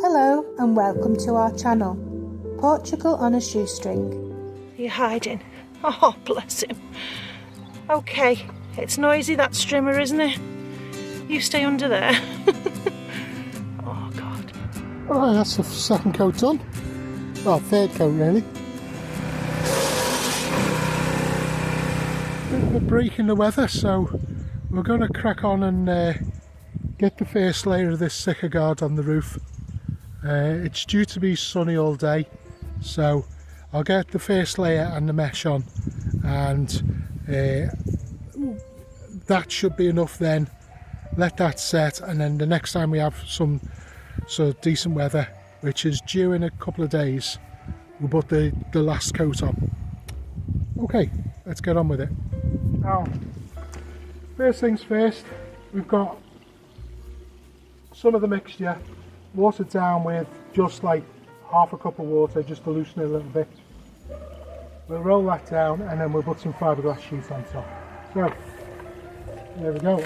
Hello and welcome to our channel, Portugal on a shoestring. Are you hiding? Oh, bless him. Okay, it's noisy, that strimmer, isn't it? You stay under there. Oh, God. Alright, that's the second coat done. Well, third coat really. Bit of a break in the weather, so we're going to crack on and get the first layer of this thicker guard on the roof. It's due to be sunny all day, so I'll get the first layer and the mesh on, and that should be enough then. Let that set, and then the next time we have some sort of decent weather, which is due in a couple of days, we'll put the last coat on. Okay, let's get on with it. Now, first things first, we've got some of the mixture watered down with just like half a cup of water, just to loosen it a little bit. We'll roll that down and then we'll put some fiberglass sheets on top. So, there we go.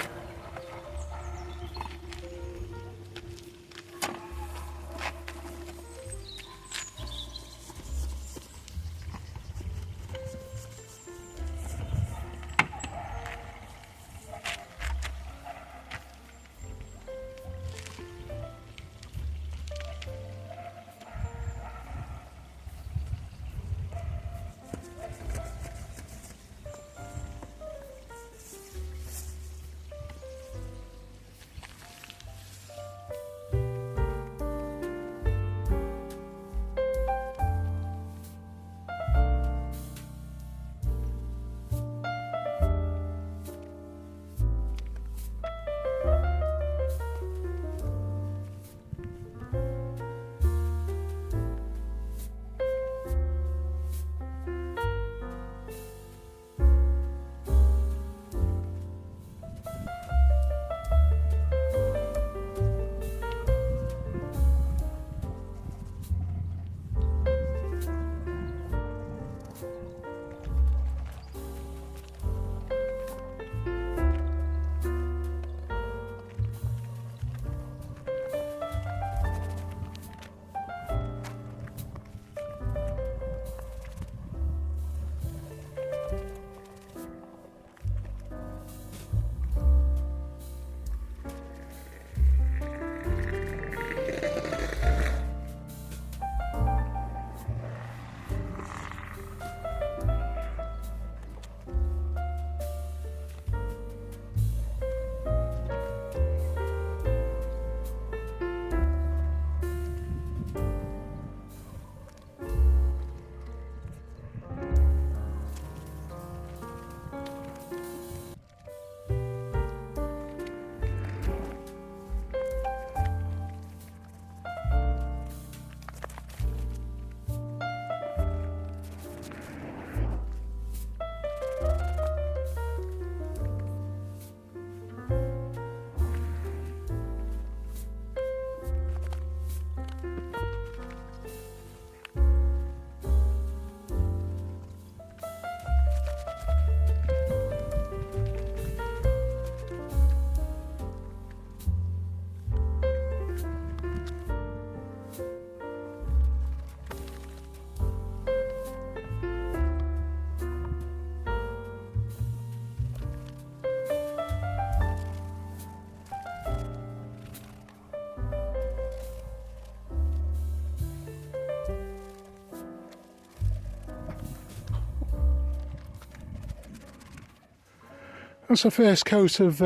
That's the first coat of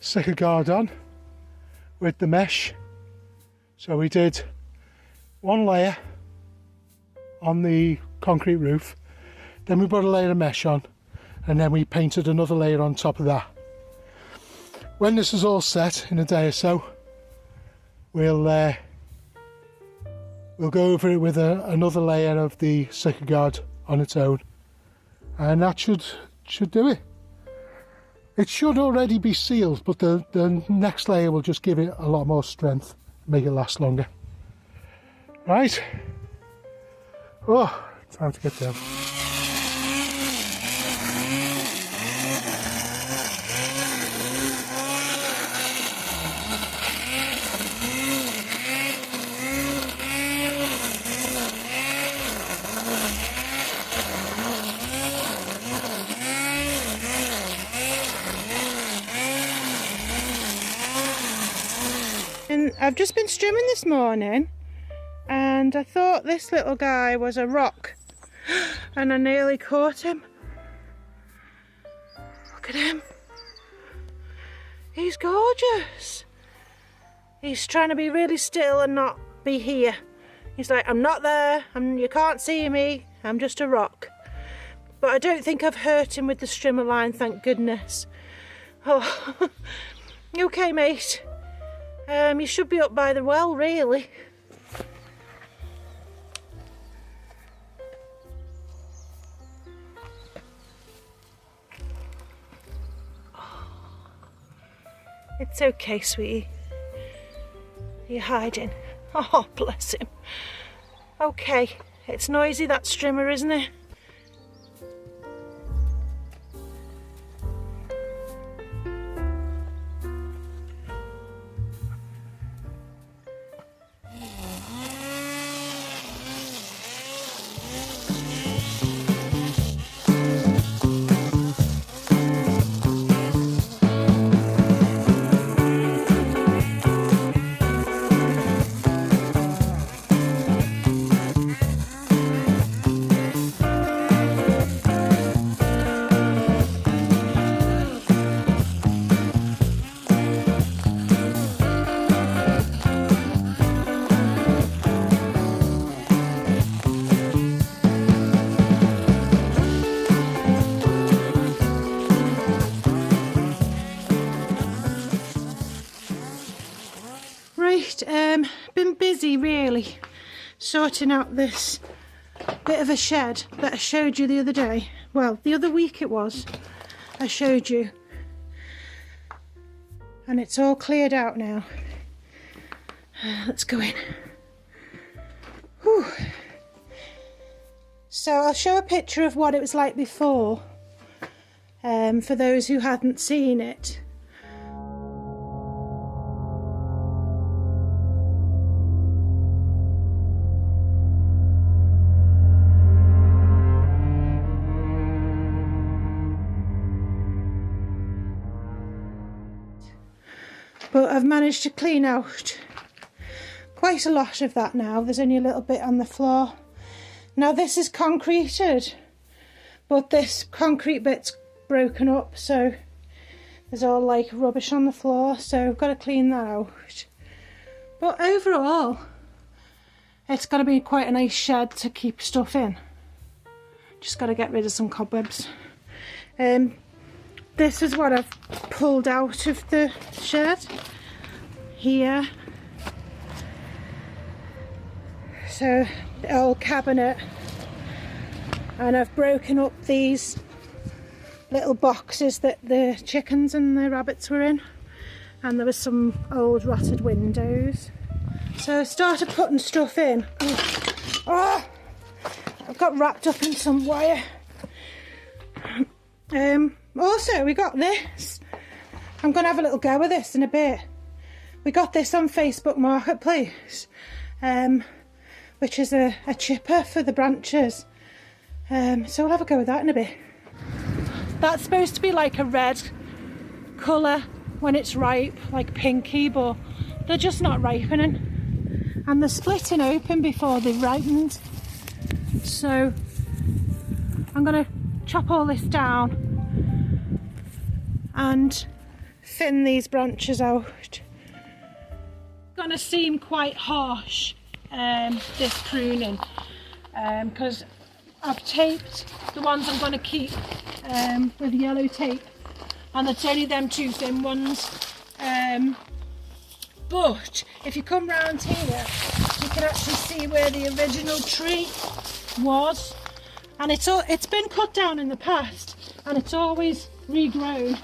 thicker guard on with the mesh. So we did one layer on the concrete roof, then we put a layer of mesh on, and then we painted another layer on top of that. When this is all set in a day or so, we'll go over it with another layer of the thicker guard on its own, and that should do it. It should already be sealed, but the next layer will just give it a lot more strength, make it last longer. Right. Oh, time to get down. And I've just been strimming this morning and I thought this little guy was a rock and I nearly caught him. Look at him. He's gorgeous. He's trying to be really still and not be here. He's like, I'm not there, you can't see me, I'm just a rock. But I don't think I've hurt him with the strimmer line, thank goodness. Oh, you okay, mate? You should be up by the well, really. Oh, it's okay, sweetie. You're hiding. Oh, bless him. Okay, it's noisy, that strimmer, isn't it? Been busy really sorting out this bit of a shed that I showed you the other day. Well, the other week it was, I showed you. And it's all cleared out now. Let's go in. Whew. So I'll show a picture of what it was like before, for those who hadn't seen it. But I've managed to clean out quite a lot of that now. There's only a little bit on the floor. Now this is concreted, but this concrete bit's broken up, so there's all like rubbish on the floor, so I've got to clean that out. But overall, it's got to be quite a nice shed to keep stuff in. Just got to get rid of some cobwebs. This is what I've pulled out of the shed here. So the old cabinet, and I've broken up these little boxes that the chickens and the rabbits were in, and there was some old rotted windows. So I started putting stuff in. Oh, I've got wrapped up in some wire. Also, we got this. I'm going to have a little go with this in a bit. We got this on Facebook Marketplace, which is a chipper for the branches. So we'll have a go with that in a bit. That's supposed to be like a red colour when it's ripe, like pinky, but they're just not ripening. And they're splitting open before they've ripened. So I'm going to chop all this down and thin these branches out. It's gonna seem quite harsh, this pruning, because I've taped the ones I'm gonna keep with yellow tape, and it's only them two thin ones. But if you come round here, you can actually see where the original tree was, and it's been cut down in the past, and it's always regrown.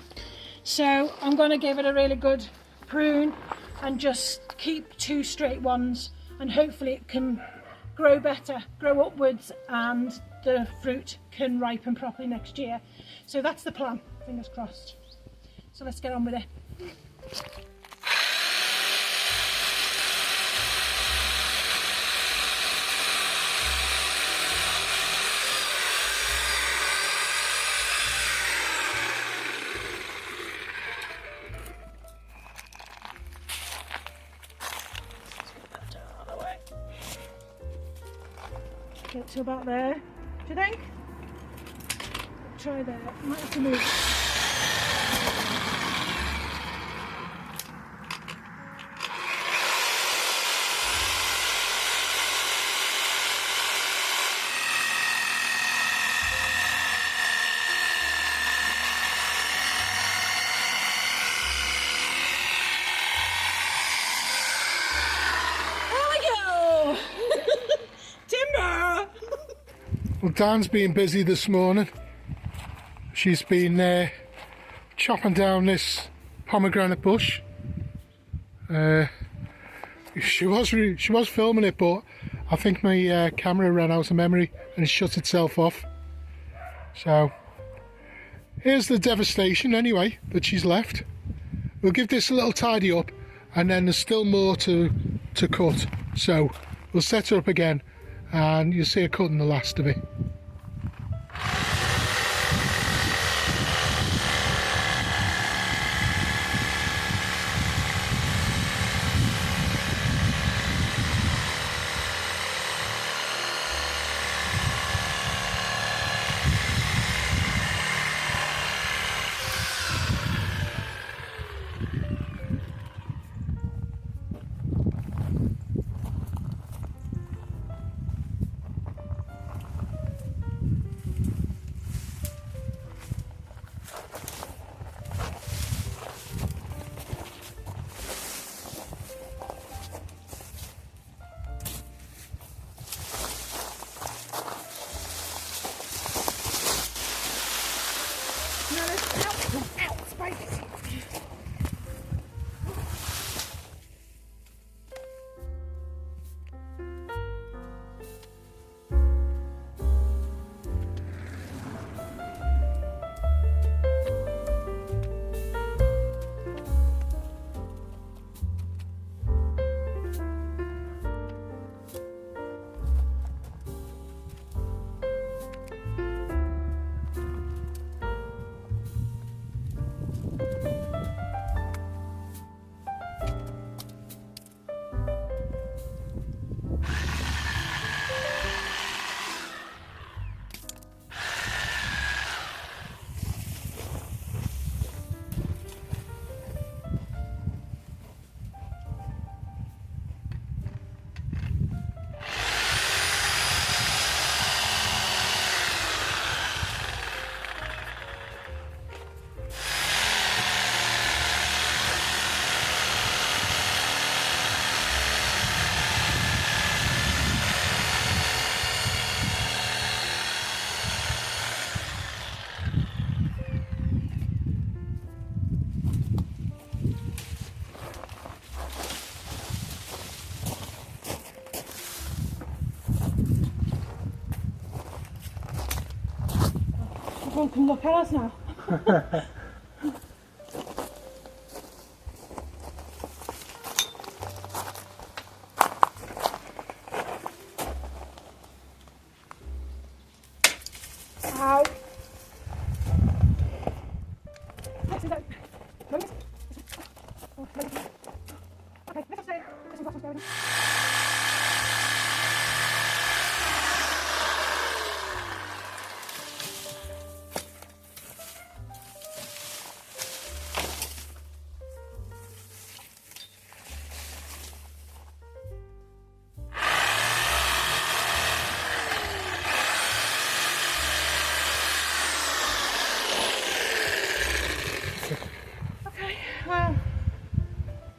So I'm going to give it a really good prune and just keep two straight ones, and hopefully it can grow better, grow upwards, and the fruit can ripen properly next year. So that's the plan, fingers crossed. So let's get on with it. Get to about there. Do you think? Try there. Might have to move. Well, Dan's been busy this morning. She's been chopping down this pomegranate bush. She was filming it, but I think my camera ran out of memory and it shut itself off. So here's the devastation anyway that she's left. We'll give this a little tidy up, and then there's still more to cut. So we'll set her up again, and you'll see her cutting the last of it. Everyone can look at us now. Ow. Well,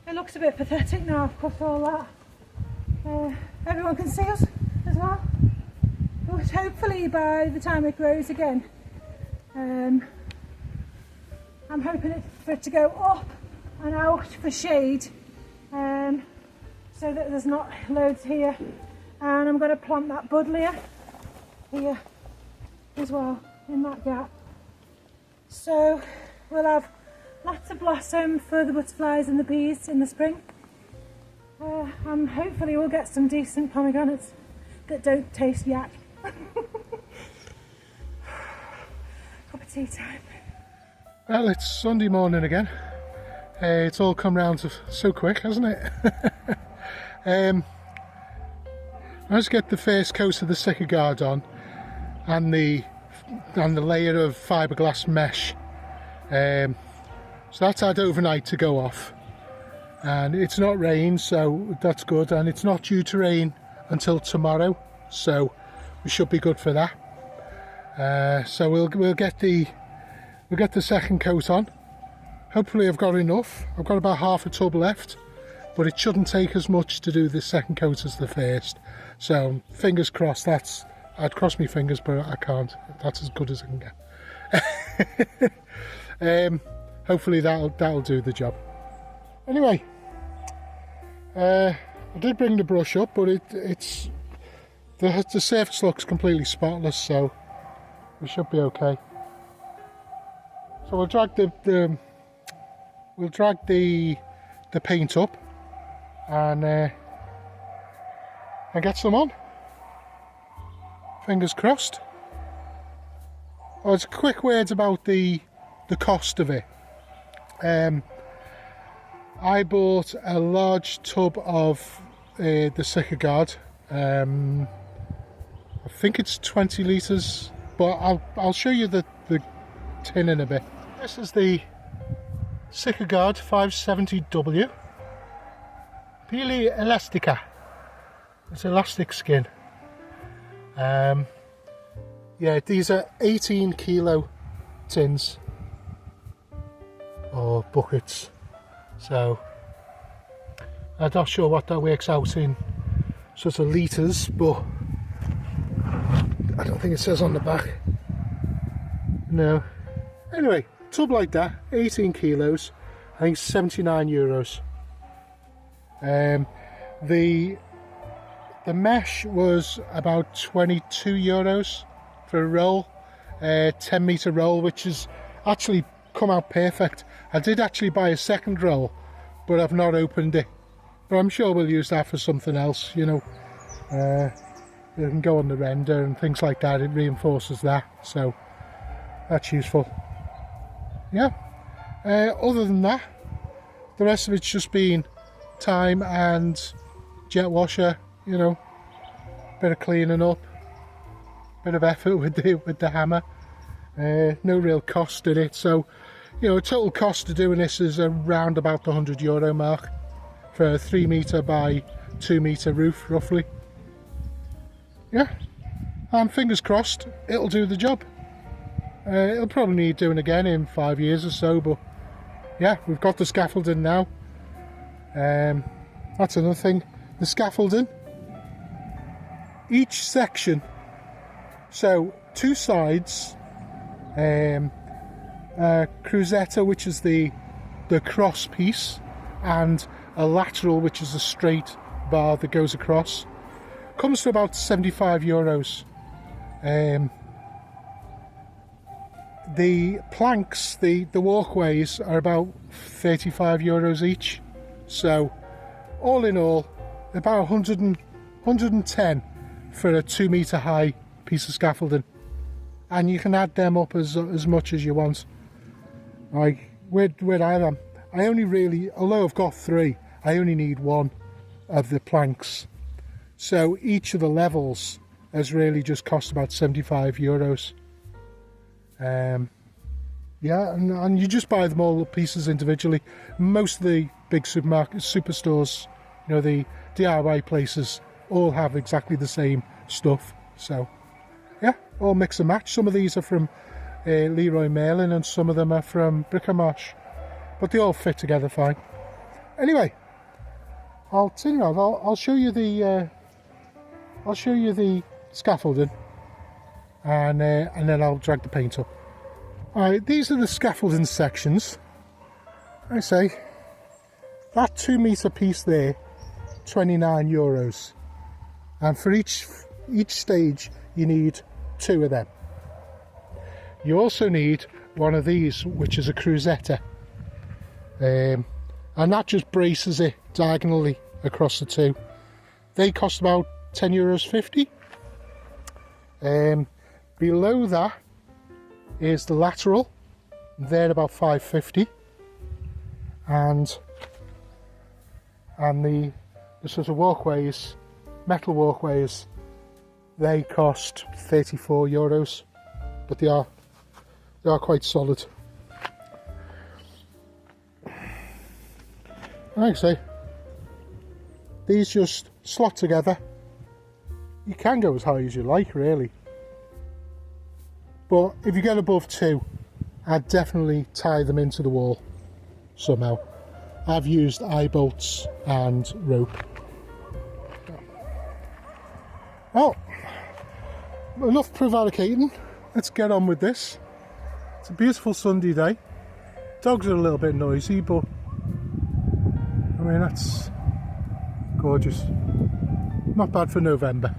it looks a bit pathetic now, I've cut all that. Everyone can see us as well. But hopefully by the time it grows again, I'm hoping for it to go up and out for shade, so that there's not loads here. And I'm going to plant that buddleia here as well, in that gap. So we'll have lots of blossom for the butterflies and the bees in the spring. And hopefully we'll get some decent pomegranates that don't taste yak. Cup of tea time. Well, it's Sunday morning again. It's all come round so quick, hasn't it? Let's get the first coat of the sticker guard on, and the layer of fiberglass mesh. So that's had overnight to go off, and it's not rained, so that's good, and it's not due to rain until tomorrow, so we should be good for that. So we'll get the second coat on. Hopefully I've got enough. I've got about half a tub left, but it shouldn't take as much to do the second coat as the first. So fingers crossed. I'd cross my fingers, but I can't. That's as good as I can get. Hopefully that'll do the job. Anyway, I did bring the brush up, but it's the surface looks completely spotless, so we should be okay. So we'll drag the paint up and get some on. Fingers crossed. Oh, it's quick words about the cost of it. I bought a large tub of the sticker guard. I think it's 20 litres, but I'll show you the tin in a bit. This is the sticker guard 570W. Pili Elastica. It's elastic skin. Yeah, these are 18 kilo tins or buckets, so I'm not sure what that works out in sort of litres, but I don't think it says on the back. No. Anyway, tub like that, 18 kilos, I think €79. The mesh was about €22 for a roll, 10 metre roll, which has actually come out perfect. I did actually buy a second roll, but I've not opened it. But I'm sure we'll use that for something else, you know. It can go on the render and things like that. It reinforces that, so that's useful. Yeah. Other than that, the rest of it's just been time and jet washer, you know, bit of cleaning up, bit of effort with the hammer. No real cost in it, so you know, total cost of doing this is around about the €100 mark for a 3 metre by 2 metre roof, roughly. Yeah, and fingers crossed it'll do the job. It'll probably need doing again in 5 years or so, but yeah, we've got the scaffolding now. That's another thing, the scaffolding, each section, so two sides, crucetta, which is the cross piece, and a lateral, which is a straight bar that goes across, comes to about €75. The planks, the walkways, are about €35 each, so all in all about 110 for a 2 metre high piece of scaffolding, and you can add them up as much as you want. Like where I am, I only really, although I've got 3, I only need 1 of the planks, so each of the levels has really just cost about €75. Yeah, and you just buy them all pieces individually. Most of the big supermarkets, superstores, you know, the DIY places, all have exactly the same stuff. So yeah, all mix and match. Some of these are from Leroy Merlin, and some of them are from Bric-a-Marche, but they all fit together fine. Anyway, I'll show you the scaffolding, and then I'll drag the paint up. Alright, these are the scaffolding sections. I say that 2 metre piece there, €29, and for each stage you need 2 of them. You also need one of these, which is a crucetta, and that just braces it diagonally across the 2. They cost about €10.50. Below that is the lateral, they're about €5.50, and the sort of walkways metal walkways, they cost €34, but they are quite solid. Like I say, these just slot together. You can go as high as you like, really, but if you get above 2, I'd definitely tie them into the wall somehow. I've used eye bolts and rope. Well, enough prevaricating. Let's get on with this. It's a beautiful Sunday day. Dogs are a little bit noisy, but I mean, that's gorgeous. Not bad for November.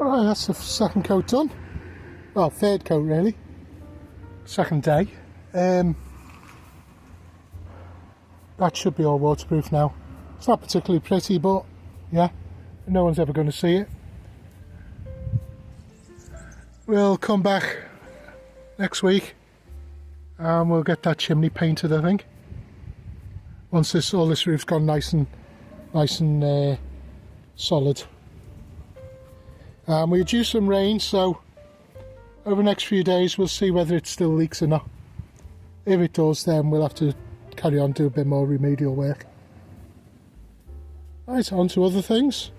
Alright, that's the second coat done. Well, third coat really. Second day. That should be all waterproof now. It's not particularly pretty, but yeah, no one's ever going to see it. We'll come back next week and we'll get that chimney painted, I think. Once all this roof's gone nice and solid. We're due some rain, so over the next few days we'll see whether it still leaks or not. If it does, then we'll have to carry on, do a bit more remedial work. Right, on to other things.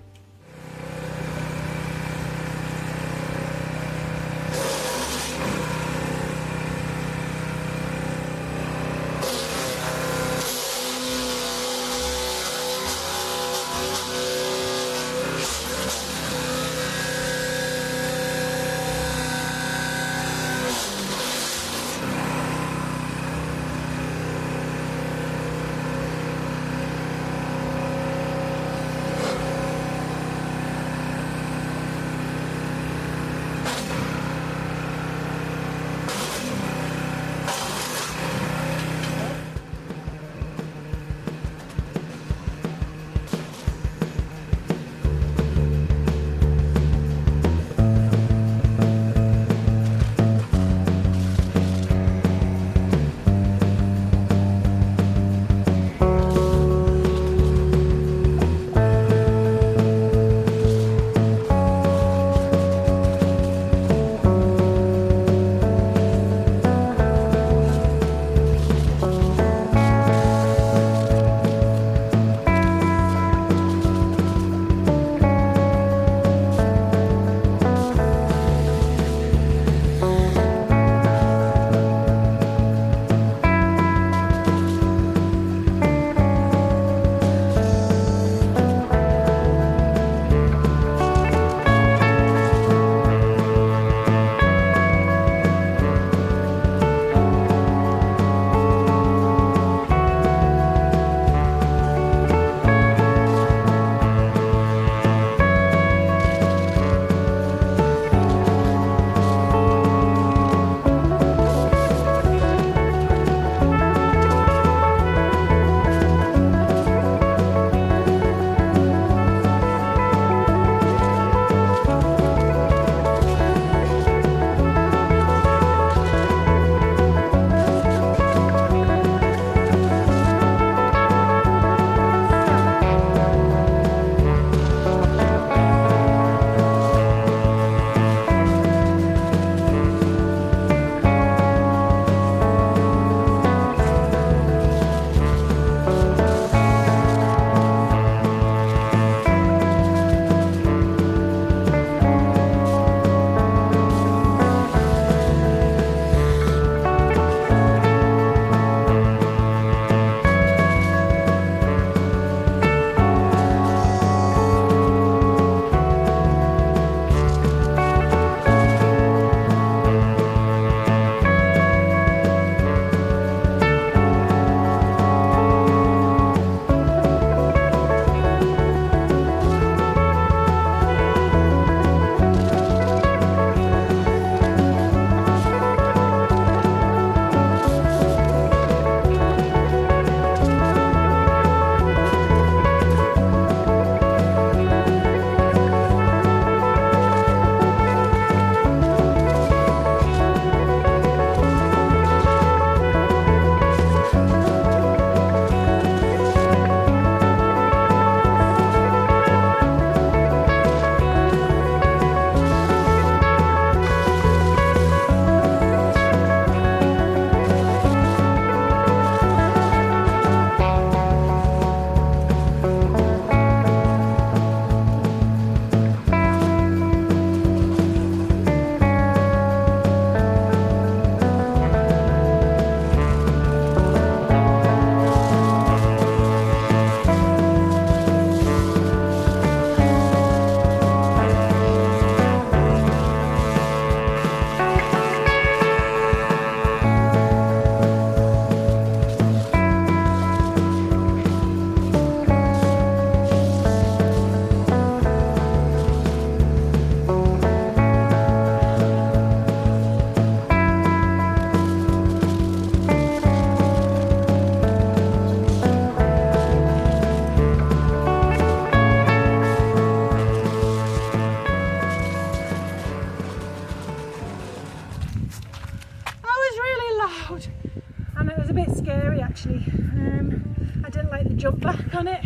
on it,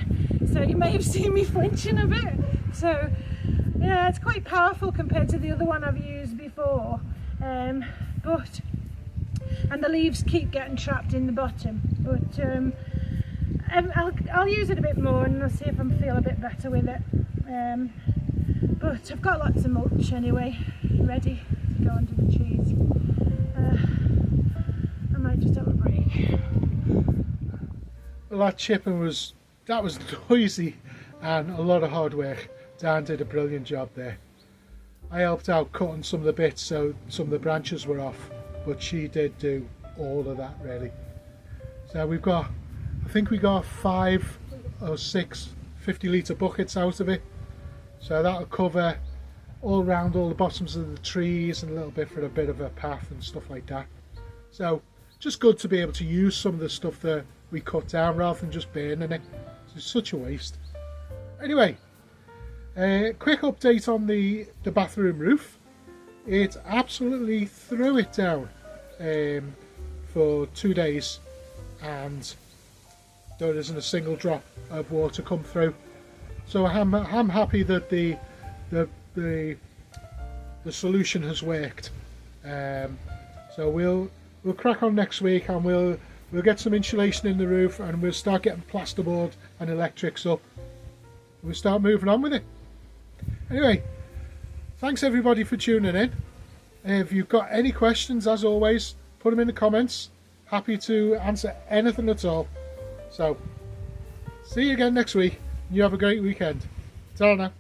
so you may have seen me flinching a bit. So yeah, it's quite powerful compared to the other one I've used before, and the leaves keep getting trapped in the bottom, but I'll use it a bit more and I'll see if I feel a bit better with it. But I've got lots of mulch anyway ready to go under the trees. I might just have a break. Well, that chipping was noisy and a lot of hard work. Dan did a brilliant job there. I helped out cutting some of the bits so some of the branches were off, but she did do all of that really. So I think we got 5 or 6 50-litre buckets out of it, so that'll cover all around all the bottoms of the trees and a little bit for a bit of a path and stuff like that. So just good to be able to use some of the stuff that we cut down rather than just burning it. It's such a waste. Anyway, quick update on the bathroom roof. It absolutely threw it down for 2 days, and there isn't a single drop of water come through. So I'm happy that the solution has worked. So we'll crack on next week, and we'll get some insulation in the roof, and we'll start getting plasterboard and electrics up. We'll start moving on with it. Anyway, thanks everybody for tuning in. If you've got any questions, as always, put them in the comments. Happy to answer anything at all. So, see you again next week. You have a great weekend. Ta-ra now.